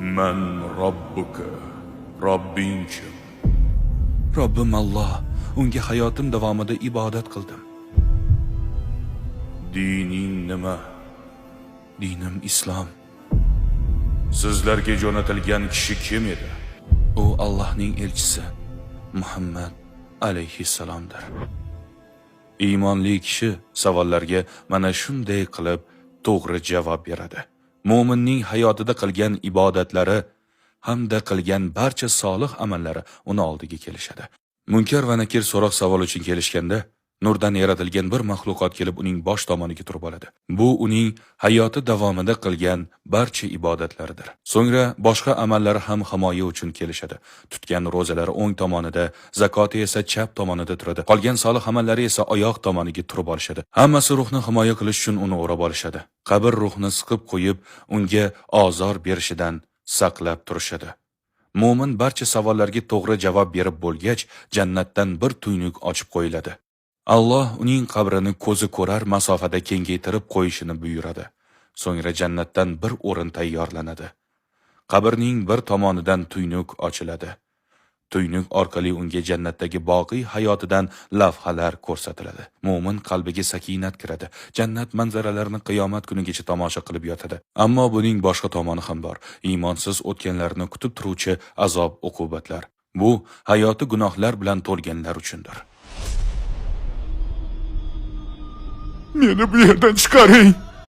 Man robbuka. Robbing kim? Robbim Alloh, unga hayotim davomida ibodat qildim. Dining nima? Dinim islom. Sizlarga jo'natilgan kishi kim edi? U Allohning elchisi Muhammad alayhissalomdir. Iymonli kishi savollarga mana shunday qilib to'g'ri javob beradi. Mo'minning hayotida qilgan ibodatlari hamda qilgan barcha solih amallari uni oldiga kelishadi. Munkar va nakir so'roq savol uchun kelishganda, nurdan yaratilgan bir maxluqot kelib uning bosh tomoniga turib oladi. Bu uning hayoti davomida qilgan barcha ibodatlaridir. So'ngra boshqa amallari ham himoya uchun kelishadi. Tutgan ro'zalari o'ng tomonida, zakoti esa chap tomonida turadi. Qolgan solih amallari esa oyoq tomoniga turib olishadi. Hammasi ruhni himoya qilish uchun uni o'rab olishadi. Qabr ruhni siqib qo'yib, unga ozor berishidan saqlab turishadi. Mo'min barcha savollarga to'g'ri javob berib bo'lgach, jannatdan bir tuynuk ochib qo'yiladi. Alloh uning qabrini ko'zi ko'rar masofada kengaytirib qo'yishini buyuradi. So'ngra jannatdan bir o'rin tayyorlanadi. Qabrning bir tomonidan tuynuk ochiladi. Tuynuk orqali unga jannatdagi boqiy hayotidan lavhalar ko'rsatiladi. Mo'min qalbiga sakinat kiradi. Jannat manzaralarini qiyomat kunigacha tomosha qilib yotadi. Ammo buning boshqa tomoni ham bor. Iymonsiz o'tganlarni kutib turuvchi azob uqubatlar. Bu hayoti gunohlar bilan to'lganlar uchundir. Meni bu yerdan chiqaring.